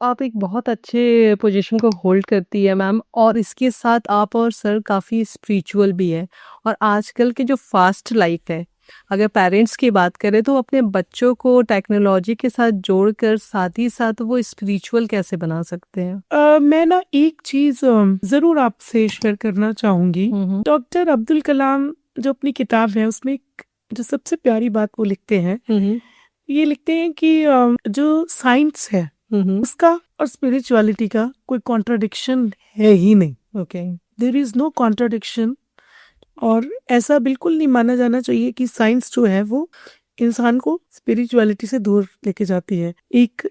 आप एक बहुत अच्छे पोजीशन को होल्ड करती है मैम और इसके साथ आप और सर काफ़ी स्पिरिचुअल भी है। और आजकल की जो फास्ट लाइफ है, अगर पेरेंट्स की बात करें तो अपने बच्चों को टेक्नोलॉजी के साथ जोड़कर साथ ही साथ वो स्पिरिचुअल कैसे बना सकते हैं? मैं ना एक चीज जरूर आपसे शेयर करना चाहूंगी। हम्म। डॉक्टर अब्दुल कलाम जो अपनी किताब है उसमें जो सबसे प्यारी बात वो लिखते हैं, हम्म। ये लिखते हैं कि जो साइंस है हम्म। उसका और स्पिरिचुअलिटी का कोई कॉन्ट्राडिक्शन है ही नहीं। Okay. There is no contradiction. और ऐसा बिल्कुल नहीं माना जाना चाहिए कि साइंस जो है वो इंसान को स्पिरिचुअलिटी से दूर लेके जाती है। एक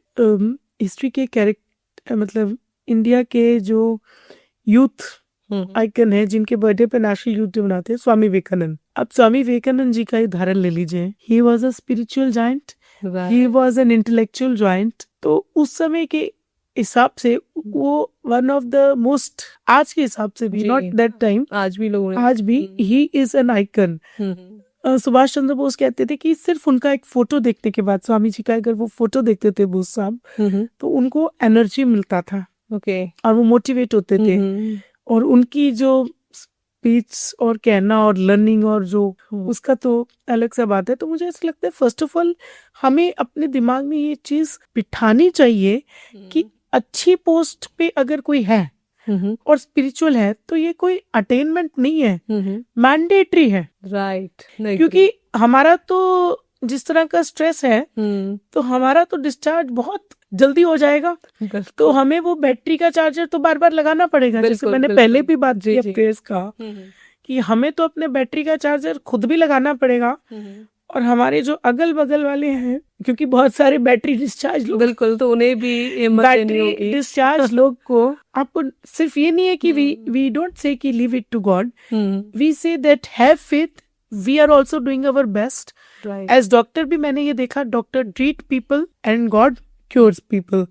हिस्ट्री के कैरेक्टर मतलब इंडिया के जो यूथ आइकन है जिनके बर्थडे पे नेशनल यूथ डे मनाते हैं, स्वामी विवेकानंद। अब स्वामी विवेकानंद जी का ही उदाहरण ले लीजिए। He was a spiritual giant, he was an intellectual giant. तो उस समय के हिसाब से वो वन ऑफ द मोस्ट, आज के हिसाब से भी, नॉट दैट टाइम, आज भी लोग आज भी he is an icon. Subhash Chandra Bose कहते थे कि सिर्फ उनका एक फोटो देखने के बाद, स्वामी जी का अगर वो फोटो देखते थे बोस साहब, तो उनको एनर्जी मिलता था। ओके। और वो मोटिवेट होते थे। और उनकी जो स्पीच और कहना और लर्निंग और जो उसका तो अलग सा बात है। तो मुझे ऐसा लगता है फर्स्ट ऑफ ऑल हमें अपने दिमाग में ये चीज बिठानी चाहिए कि अच्छी पोस्ट पे अगर कोई है और स्पिरिचुअल है तो ये कोई अटेनमेंट नहीं है, मैंडेटरी है। राइट। क्योंकि हमारा तो जिस तरह का स्ट्रेस है तो हमारा तो डिस्चार्ज बहुत जल्दी हो जाएगा। तो हमें वो बैटरी का चार्जर तो बार बार लगाना पड़ेगा। जैसे मैंने पहले भी बात की प्रेस का कि हमें तो अपने बैटरी का चार्जर खुद भी लगाना पड़ेगा। और हमारे जो अगल बगल वाले हैं, क्योंकि बहुत सारे बैटरी डिस्चार्ज लोग, बिल्कुल, तो उन्हें भी बैटरी डिस्चार्ज लोग को आपको सिर्फ ये नहीं है कि वी डोंट से कि leave it to God, we say that have faith, we are also doing our best. As doctor भी मैंने ये देखा, doctor treat people and God cures people.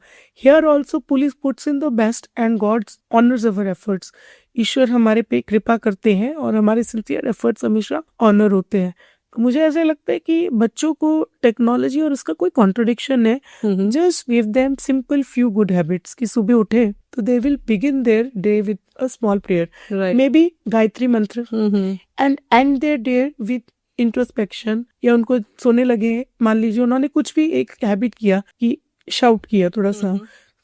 Here also police puts in the best and God honors our efforts. ईश्वर हमारे पे कृपा करते हैं और हमारे सिंसियर एफर्ट्स हमेशा ऑनर होते हैं। तो मुझे ऐसा लगता है कि बच्चों को टेक्नोलॉजी और उसका कोई कॉन्ट्रडिक्शन है, just give them simple few good habits कि सुबह उठे तो they will begin their day with a small prayer, maybe Gayatri mantra, and and their day with introspection. या उनको सोने लगे, मान लीजिए उन्होंने कुछ भी एक हैबिट किया कि शाउट किया थोड़ा सा,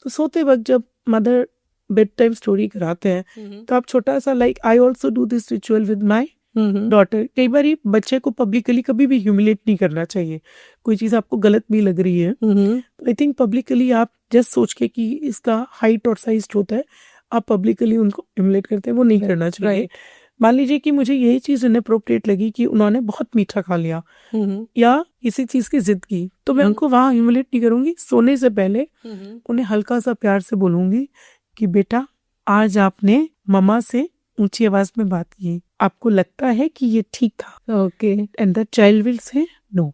तो सोते वक्त जब मदर बेड टाइम स्टोरी कराते हैं तो आप छोटा सा, like I also do this ritual with my daughter. कई बार बच्चे को पब्लिकली कभी भी ह्यूमिलेट नहीं करना चाहिए। कोई चीज आपको गलत भी लग रही है तो आई थिंक पब्लिकली आप जस्ट सोच के कि इसका हाइट और साइज होता है, आप पब्लिकली उनको ह्यूमिलेट करते हैं, वो नहीं करना चाहिए। मान लीजिए कि मुझे यही चीज इनअप्रोप्रिएट लगी कि उन्होंने बहुत मीठा खा लिया या किसी चीज की जिद की, तो मैं उनको वहां ह्यूमिलेट नहीं करूंगी। सोने से पहले उन्हें हल्का सा प्यार से बोलूंगी कि बेटा आज आपने मम्मा से ऊंची आवाज में बात की, आपको लगता है कि ये ठीक था? Okay. And the child will say no.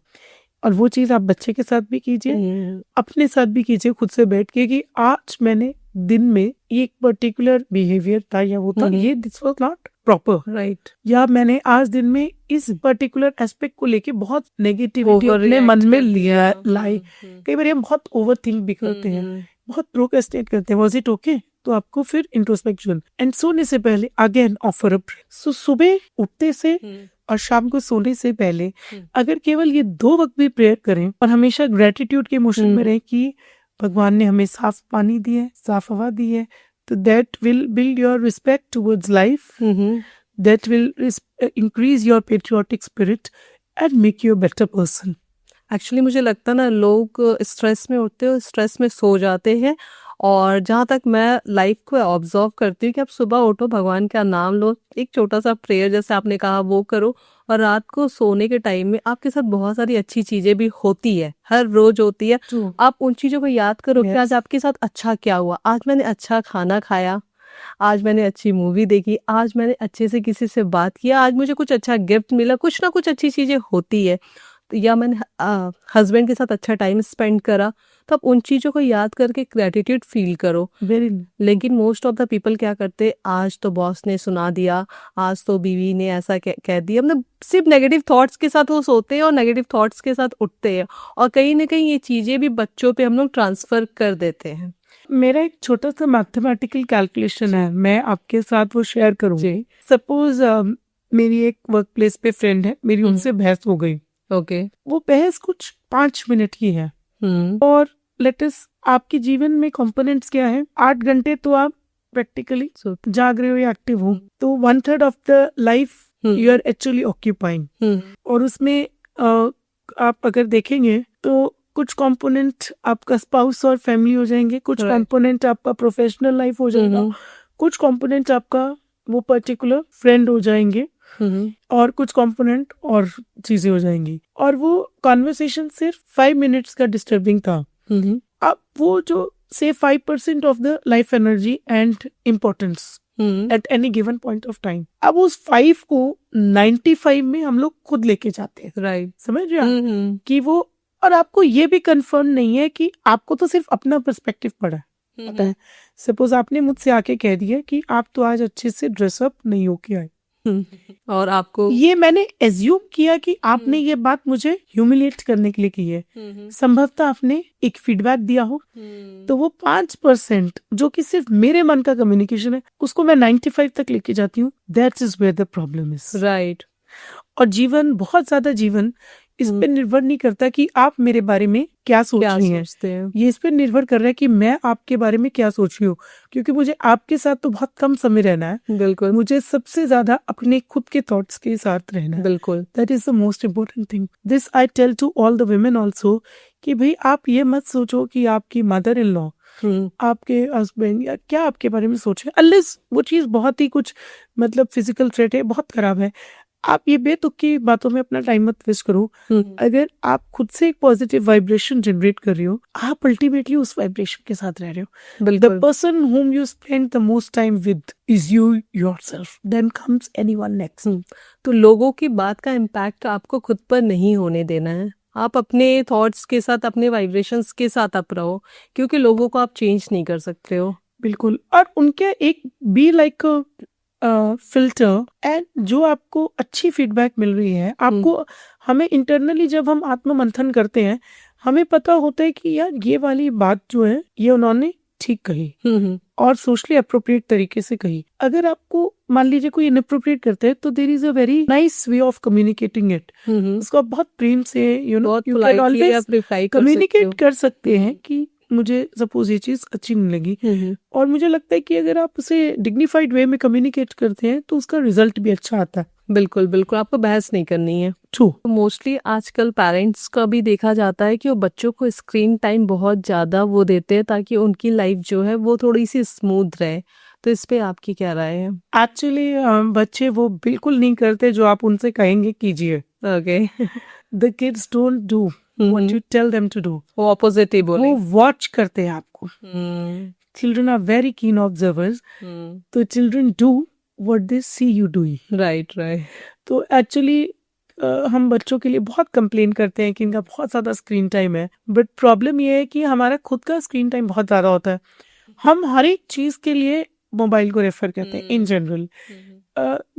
और वो चीज आप बच्चे के साथ भी कीजिए, अपने साथ भी कीजिए, खुद से बैठ के कि आज मैंने दिन में ये एक पर्टिकुलर बिहेवियर था या वो था, ये this was not proper, right. या मैंने आज दिन में इस पर्टिकुलर एस्पेक्ट को लेके बहुत नेगेटिविटी अपने मन में लिया लाई। कई बार हम बहुत ओवर थिंक भी करते हैं, बहुत प्रोक्रेस्टिनेट करते हैं। Was it okay? तो आपको फिर इंट्रोस्पेक्शन एंड सोने से पहले अगेन ऑफर अप। सो सुबह उठते से और शाम को सोने से पहले अगर केवल ये 2 वक्त भी प्रेयर करें और हमेशा ग्रेटिट्यूड के इमोशन में रहे कि भगवान ने हमें साफ पानी दिया है, साफ हवा दी है, तो that will build your respect towards life, that will increase your patriotic spirit and make you a better person. Actually मुझे लगता है ना, लोग स्ट्रेस में उठते हैं, स्ट्रेस में सो जाते हैं। और जहाँ तक मैं लाइफ को ऑब्जर्व करती हूँ कि आप सुबह उठो, भगवान का नाम लो, एक छोटा सा प्रेयर जैसे आपने कहा वो करो, और रात को सोने के टाइम में आपके साथ बहुत सारी अच्छी चीजें भी होती है, हर रोज होती है। आप उन चीजों को याद करो कि आज आपके साथ अच्छा क्या हुआ, आज मैंने अच्छा खाना खाया, आज मैंने अच्छी मूवी देखी, आज मैंने अच्छे से किसी से बात किया, आज मुझे कुछ अच्छा गिफ्ट मिला, कुछ ना कुछ अच्छी चीजें होती है। या मैंने हस्बैंड के साथ अच्छा टाइम स्पेंड करा, तो आप उन चीज़ों को याद करके ग्रेटिट्यूड फील करो। लेकिन मोस्ट ऑफ द पीपल क्या करते, आज तो बॉस ने सुना दिया, आज तो बीवी ने ऐसा कह दिया, मतलब सिर्फ नेगेटिव थॉट्स के साथ वो सोते हैं और नेगेटिव थॉट्स के साथ उठते हैं। और कहीं ना कहीं ये चीज़ें भी बच्चों पे हम लोग ट्रांसफ़र कर देते हैं। मेरा एक छोटा सा मैथमेटिकल कैलकुलेशन है, मैं आपके साथ वो शेयर करूँगी। सपोज मेरी एक वर्क प्लेस पे फ्रेंड है, मेरी उनसे बहस हो गई। ओके। वो बहस कुछ 5 मिनट की है और लेटेस्ट आपके जीवन में कंपोनेंट्स क्या है, 8 घंटे तो आप प्रैक्टिकली जाग रहे हो या एक्टिव हो, तो 1/3 of the life you are actually occupying. और उसमें आप अगर देखेंगे तो कुछ कंपोनेंट आपका स्पाउस और फैमिली हो जाएंगे, कुछ कंपोनेंट आपका प्रोफेशनल लाइफ हो जाएगा, कुछ कंपोनेंट आपका वो पर्टिकुलर फ्रेंड हो जाएंगे, और कुछ कंपोनेंट और चीजें हो जाएंगी। और वो कॉन्वर्सेशन सिर्फ 5 मिनट्स का डिस्टर्बिंग था। अब वो जो से 5% of the life energy and importance at any given point of time, अब उस 5 को 95 में हम लोग खुद लेके जाते हैं। राइट। समझ रहे हैं कि वो, और आपको ये भी कंफर्म नहीं है कि आपको तो सिर्फ अपना पर्सपेक्टिव पड़ा पता है। सपोज आपने मुझसे आके कह दिया कि आप तो आज अच्छे से ड्रेसअप नहीं होके आए, और आपको ये मैंने एज्यूम किया कि आपने ये बात मुझे ह्यूमिलिएट करने के लिए की है। संभवतः आपने एक फीडबैक दिया हो, तो वो 5% जो कि सिर्फ मेरे मन का कम्युनिकेशन है, उसको मैं 95 तक लेके जाती हूँ। That is where the problem is. Right. और जीवन, बहुत ज्यादा जीवन इस पे निर्भर नहीं करता कि आप मेरे बारे में क्या सोच रही हैं, ये इस पे निर्भर कर रहा है कि मैं आपके बारे में क्या सोच रही हूँ। क्योंकि मुझे आपके साथ तो बहुत कम समय रहना है, बिल्कुल, मुझे सबसे ज्यादा अपने खुद के थॉट्स के साथ रहना है। बिल्कुल, that is the most important thing. This I tell to all the women also कि भाई आप ये मत सोचो कि आपकी मदर इन लॉ, आपके हस्बैंड या क्या आपके बारे में सोचे, अनलेस वो चीज बहुत ही कुछ मतलब फिजिकल थ्रेट है, बहुत खराब है। आप ये बेतुकी बातों में अपना टाइम मत वेस्ट करो। अगर आप खुद से एक पॉजिटिव वाइब्रेशन जनरेट कर रही हो, आप अल्टीमेटली उस वाइब्रेशन के साथ रह रहे हो। The person whom you spend the most time with is you yourself. Then comes anyone next. तो लोगों की बात का इम्पैक्ट आपको खुद पर नहीं होने देना है। आप अपने थॉट्स के साथ, अपने वाइब्रेशंस के साथ आप रहो, क्योंकि लोगों को आप चेंज नहीं कर सकते हो। बिल्कुल। और उनके एक बी लाइक फिल्टर, एंड जो आपको अच्छी फीडबैक मिल रही है आपको, हमें इंटरनली जब हम आत्म मंथन करते हैं, हमें पता होता है कि यार ये वाली बात जो है ये उन्होंने ठीक कही और सोशली अप्रोप्रिएट तरीके से कही। अगर आपको मान लीजिए कोई इनअप्रोप्रिएट करता है, तो there is a very nice way of communicating it. उसको आप बहुत प्रेम से यू कैन ऑलवेज कम्युनिकेट कर सकते हैं कि मुझे सपोज ये चीज अच्छी नहीं लगी। और मुझे लगता है कि अगर आप उसे डिग्निफाइड वे में कम्युनिकेट करते हैं तो उसका रिजल्ट भी अच्छा आता है। बिल्कुल बिल्कुल, आपको बहस नहीं करनी है। ट्रू। मोस्टली आजकल पेरेंट्स का भी देखा जाता है कि वो बच्चों को स्क्रीन टाइम बहुत ज्यादा वो देते हैं ताकि उनकी लाइफ जो है वो थोड़ी सी स्मूथ रहे। तो इस पे आपकी क्या राय है? एक्चुअली बच्चे वो बिल्कुल नहीं करते जो आप उनसे कहेंगे कीजिए। Okay. The kids don't do what you tell them to do. वो ऑपोजिट ही बोले, वो वॉच करते हैं आपको। Children are very keen observers, तो children do what they see you doing. Right right. तो एक्चुअली हम बच्चों के लिए बहुत कंप्लेन करते हैं कि इनका बहुत ज्यादा स्क्रीन टाइम है, बट प्रॉब्लम ये है कि हमारा खुद का स्क्रीन टाइम बहुत ज्यादा होता है। हम हर एक चीज के लिए मोबाइल को रेफर करते हैं इन जनरल।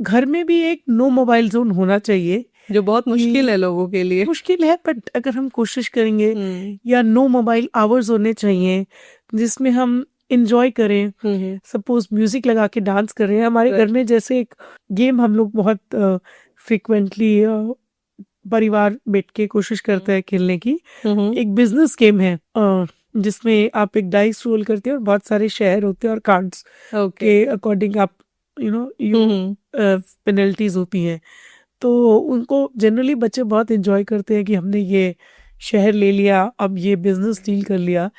घर में भी एक नो मोबाइल जोन होना चाहिए, जो बहुत मुश्किल है लोगों के लिए। मुश्किल है, बट अगर हम कोशिश करेंगे, या नो मोबाइल आवर्स होने चाहिए जिसमें हम इंजॉय करें। सपोज म्यूजिक लगा के डांस कर रहे हैं हमारे घर में, जैसे एक गेम हम लोग बहुत फ्रिक्वेंटली परिवार बैठ के कोशिश करते हैं खेलने की। एक बिजनेस गेम है जिसमें आप एक डाइस रोल करते हैं और बहुत सारे शेयर होते हैं और कार्ड्स के अकॉर्डिंग आप पेनल्टीज होती हैं। तो उनको जनरली बच्चे बहुत एंजॉय करते हैं कि हमने ये शहर ले लिया, अब ये बिजनेस डील कर लिया।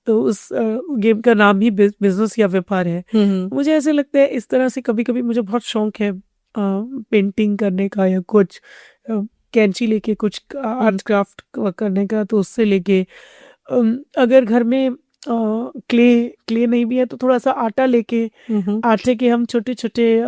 तो उस गेम का नाम ही बिजनेस या व्यापार है। मुझे ऐसे लगता है इस तरह से कभी कभी मुझे बहुत शौक है पेंटिंग करने का, या कुछ कैंची लेके कुछ आर्ट क्राफ्ट करने का। तो उससे लेके अगर घर में क्ले नहीं भी है तो थोड़ा सा आटा लेके आटे के हम छोटे छोटे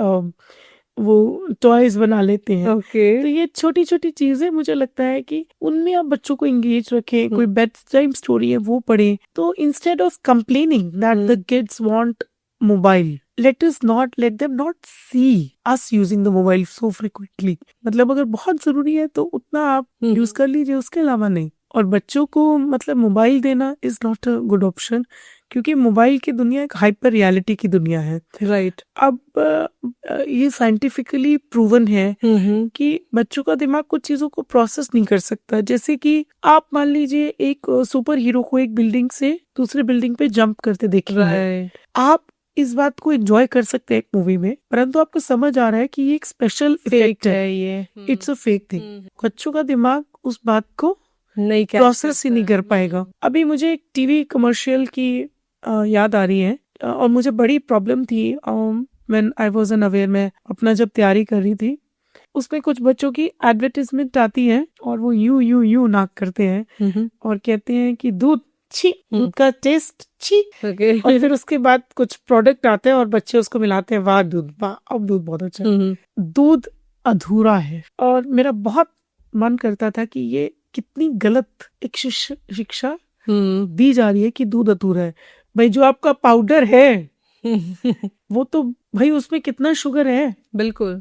वो टॉयज बना लेते हैं। तो ये छोटी छोटी चीजें मुझे लगता है कि उनमें आप बच्चों को एंगेज रखें। कोई बेड टाइम स्टोरी है वो पढ़ें। तो instead of complaining that the kids want mobile, let them not see us using the mobile so frequently. मतलब अगर बहुत जरूरी है तो उतना आप यूज कर लीजिए, उसके अलावा नहीं। और बच्चों को मतलब मोबाइल देना is not a good option, क्योंकि मोबाइल की दुनिया एक हाइपर रियलिटी की दुनिया है। राइट। अब ये साइंटिफिकली प्रूवन है कि बच्चों का दिमाग कुछ चीजों को प्रोसेस नहीं कर सकता। जैसे कि आप मान लीजिए एक सुपर हीरो को एक बिल्डिंग से दूसरे बिल्डिंग पे जंप करते देखिए, राइट। आप इस बात को एंजॉय कर सकते हैं एक मूवी में, परंतु आपको समझ आ रहा है कि ये एक स्पेशल इफेक्ट है, ये इट्स अ फेक थिंग। बच्चों का दिमाग उस बात को नहीं प्रोसेस ही नहीं कर पाएगा। अभी मुझे एक टीवी कमर्शियल की याद आ रही है और मुझे बड़ी प्रॉब्लम थी व्हेन आई वाज अनअवेयर। मैं अपना जब तैयारी कर रही थी, उसमें कुछ बच्चों की एडवर्टाइजमेंट आती है और वो यू यू यू नाक करते हैं और कहते हैं कि दूध छी, दूध का टेस्ट छी। और फिर उसके बाद कुछ प्रोडक्ट आते हैं और बच्चे उसको मिलाते हैं, वाह दूध, वाह अब दूध बहुत अच्छा है। दूध अधूरा है और मेरा बहुत मन करता था कि ये कितनी गलत एक शिक्षा दी जा रही है कि दूध अधूरा है। भाई जो आपका पाउडर है वो तो भाई उसमें कितना शुगर है। बिल्कुल,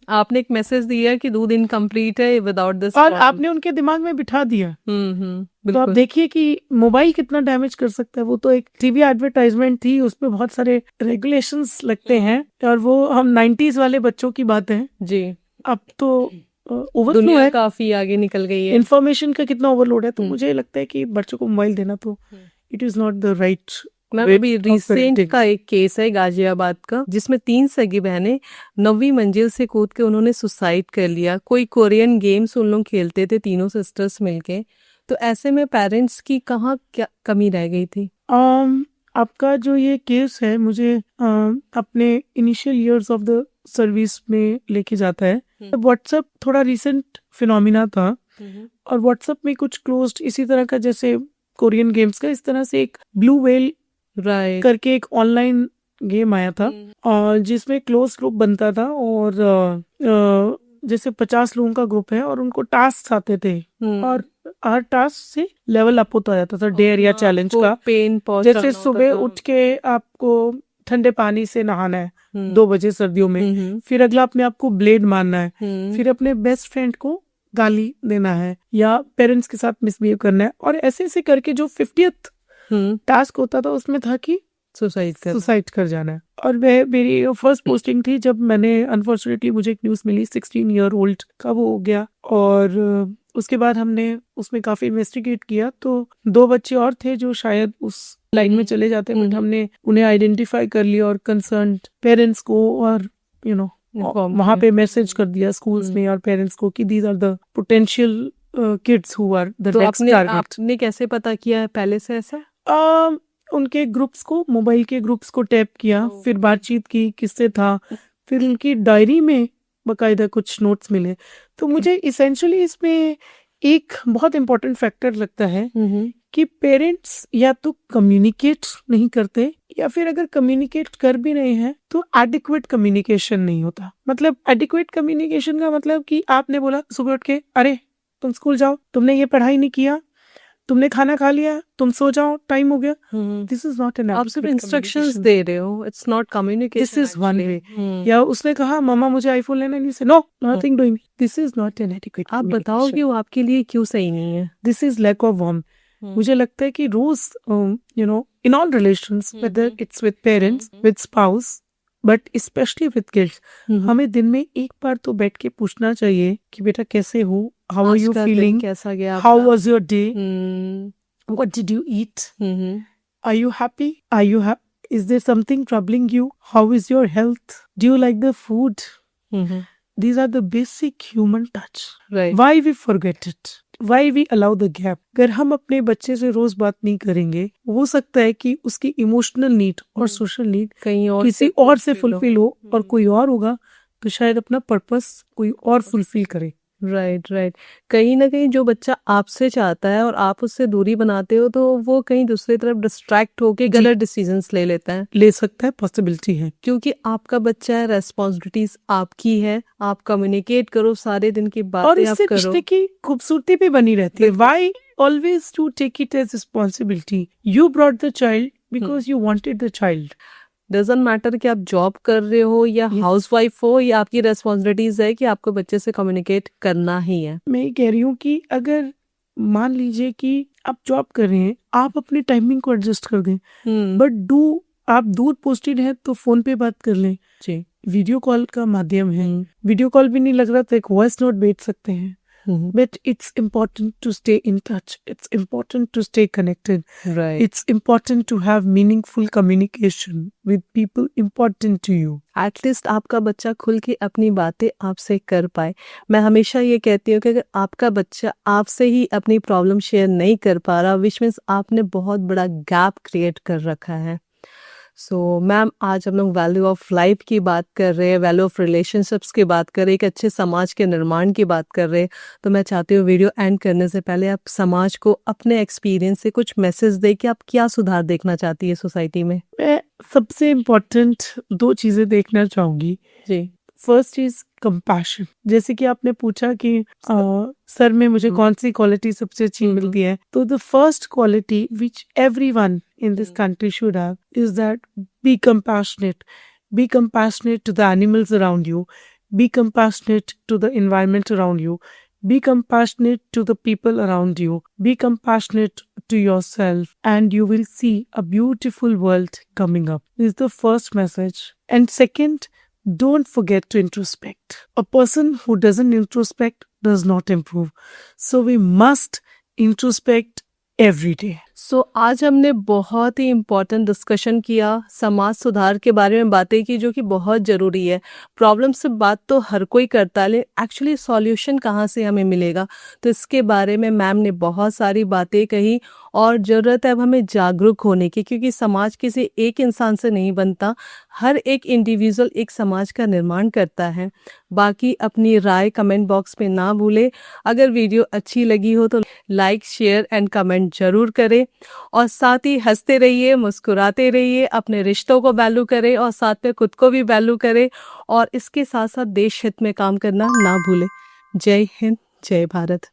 आपने एक मैसेज दिया कि दूध इनकम्प्लीट है विदाउट दिस, और आपने उनके दिमाग में बिठा दिया। तो आप देखिए कि मोबाइल कितना डैमेज कर सकता है। वो तो एक टीवी एडवर्टाइजमेंट थी, उसमें बहुत सारे रेगुलेशंस लगते हैं और वो हम 90s वाले बच्चों की बात है जी। अब तो ओवरफ्लो है, काफी आगे निकल गई है, इन्फॉर्मेशन का कितना ओवरलोड है। तो मुझे लगता है कि बच्चों को मोबाइल देना तो it is not the right. अभी रिसेंट का एक केस है गाजियाबाद का, जिसमें 3 सगी बहनें 9वीं मंजिल से कूद के उन्होंने सुसाइड कर लिया। कोई कोरियन गेम्स उन लोग खेलते थे तीनों सिस्टर्स मिलके। तो ऐसे में पेरेंट्स की कहाँ क्या कमी रह गई थी? आपका जो ये केस है मुझे अपने initial years of the service में लेके जाता है। व्हाट्सएप थोड़ा रिसेंट फिनोमिना था और व्हाट्सएप में कुछ क्लोज्ड इसी तरह का, जैसे कोरियन गेम्स का, इस तरह से एक ब्लू वेल करके एक ऑनलाइन गेम आया था और जिसमें क्लोज ग्रुप बनता था और जैसे 50 लोगों का ग्रुप है और उनको टास्क आते थे और हर टास्क से लेवल अप होता जाता था, डेयर या चैलेंज का। पेन जैसे सुबह उठ के आपको ठंडे पानी से नहाना है 2 बजे सर्दियों में, फिर अगला अपने आप को ब्लेड मारना है, फिर अपने बेस्ट फ्रेंड को गाली देना है या पेरेंट्स के साथ मिसबिहेव करना है। और ऐसे ऐसे करके जो 50th टास्क होता था उसमें था कि सुसाइड कर जाना है। और वह मेरी फर्स्ट पोस्टिंग थी जब मैंने अनफॉर्चुनेटली मुझे एक न्यूज़ मिली 16 ईयर ओल्ड का वो हो गया। और उसके बाद हमने उसमें काफी इन्वेस्टिगेट किया तो 2 बच्चे और थे जो शायद उस लाइन में चले जाते, बट हमने उन्हें आइडेंटिफाई कर लिया और कंसर्न पेरेंट्स को और वहां पे मैसेज कर दिया स्कूल्स में और पेरेंट्स को कि these are the potential kids who are the next target. आपने कैसे पता किया है पहले से ऐसा? उनके ग्रुप्स को, मोबाइल के ग्रुप्स को टैप किया, फिर बातचीत की किससे था, फिर उनकी डायरी में बकायदा कुछ नोट्स मिले। तो मुझे इसेंशियली इसमें एक बहुत इम्पोर्टेंट फैक्टर लगता है कि पेरेंट्स या तो कम्युनिकेट नहीं करते या फिर अगर कम्युनिकेट कर भी रहे हैं तो एडिक्वेट कम्युनिकेशन नहीं होता। मतलब एडिक्वेट कम्युनिकेशन का मतलब कि आपने बोला सुबह उठ के, अरे तुम स्कूल जाओ, तुमने ये पढ़ाई नहीं किया, तुमने खाना खा लिया, तुम सो जाओ, टाइम हो गया। दिस इज नॉट एन आप सिर्फ इंस्ट्रक्शंस दे रहे हो, it's not communication, this is one way. या उसने कहा मामा मुझे आईफोन लेना है, say no nothing doing, this is not an adequate. आप बताओ कि वो आपके लिए क्यों सही नहीं है? This is lack of warm. मुझे लगता है कि रोज in all relations, whether it's with parents, with spouse, but specially with kids, हमें दिन में एक बार तो बैठ के पूछना चाहिए कि बेटा कैसे हो, हाउ आर यू फीलिंग, कैसा गया, how was your day, what did you eat, are you happy, are you happy, is there something troubling you, how is your health, do you like the food. These are the basic human touch. Right. Why we forget it? Why we allow the gap? अगर हम अपने बच्चे से रोज बात नहीं करेंगे, हो सकता है कि उसकी इमोशनल नीड और सोशल नीड कहीं और किसी और से फुलफिल हो और कोई और होगा तो शायद अपना पर्पस कोई और फुलफिल करे। राइट। कहीं ना कहीं जो बच्चा आपसे चाहता है और आप उससे दूरी बनाते हो तो वो कहीं दूसरी तरफ डिस्ट्रैक्ट होके गलत डिसीजंस ले लेता है, ले सकता है, पॉसिबिलिटी है। क्योंकि आपका बच्चा है, रेस्पॉन्सिबिलिटीज आपकी है, आप कम्युनिकेट करो, सारे दिन की बातें और इससे आप करो, रिश्ते की खूबसूरती भी बनी रहती है। Why always to take it as responsibility? You brought the child because you wanted the child. Doesn't matter कि आप जॉब कर रहे हो या हाउसवाइफ हो, या आपकी रेस्पॉन्सिबिलिटीज है कि आपको बच्चे से कम्युनिकेट करना ही है। मैं कह रही हूँ कि अगर मान लीजिए कि आप जॉब कर रहे हैं, आप अपनी टाइमिंग को एडजस्ट कर दें, हम्म बट आप दूर पोस्टेड है तो फोन पे बात कर लें, जी वीडियो कॉल का माध्यम है, हम्म वीडियो कॉल भी नहीं लग रहा तो एक वॉइस नोट भेज सकते हैं. But it's important to stay in touch. It's important to stay connected. Right It's important to have meaningful communication with people important to you. At least आपका बच्चा खुल के अपनी बातें आपसे कर पाए. मैं हमेशा ये कहती हूँ कि अगर आपका बच्चा आपसे ही अपनी प्रॉब्लम शेयर नहीं कर पा रहा, विच मीन्स आपने बहुत बड़ा गैप क्रिएट कर रखा है. सो मैम, आज हम लोग वैल्यू ऑफ लाइफ की बात कर रहे हैं, वैल्यू ऑफ रिलेशनशिप्स की बात कर रहे हैं, एक अच्छे समाज के निर्माण की बात कर रहे हैं. तो मैं चाहती हूँ वीडियो एंड करने से पहले आप समाज को अपने एक्सपीरियंस से कुछ मैसेज दें कि आप क्या सुधार देखना चाहती है सोसाइटी में. मैं सबसे इम्पोर्टेंट 2 चीजें देखना चाहूंगी. जी फर्स्ट इज कंपैशन. जैसे कि आपने पूछा कि सर में मुझे कौन सी क्वालिटी सबसे अच्छी मिलती है, तो the first quality which everyone in this country should have is that be compassionate. Be compassionate to the animals around you. Be compassionate to the environment around you. Be compassionate to the people around you. Be compassionate to yourself, and you will see a beautiful world coming up. This is the first message. And second, don't forget to introspect. A person who doesn't introspect does not improve. So we must introspect every day. सो आज हमने बहुत ही important discussion किया, समाज सुधार के बारे में बातें की, जो कि बहुत ज़रूरी है. प्रॉब्लम से बात तो हर कोई करता है, लेकिन एक्चुअली सॉल्यूशन कहाँ से हमें मिलेगा, तो इसके बारे में मैम ने बहुत सारी बातें कही. और ज़रूरत है अब हमें जागरूक होने की, क्योंकि समाज किसी एक इंसान से नहीं बनता, हर एक इंडिविजुअल एक समाज का निर्माण करता है. बाकी अपनी राय कमेंट बॉक्स में ना भूलें. अगर वीडियो अच्छी लगी हो तो लाइक शेयर एंड कमेंट ज़रूर करें, और साथ ही हंसते रहिए, मुस्कुराते रहिए, अपने रिश्तों को वैल्यू करें और साथ में खुद को भी वैल्यू करें, और इसके साथ साथ देश हित में काम करना ना भूलें. जय हिंद, जय भारत.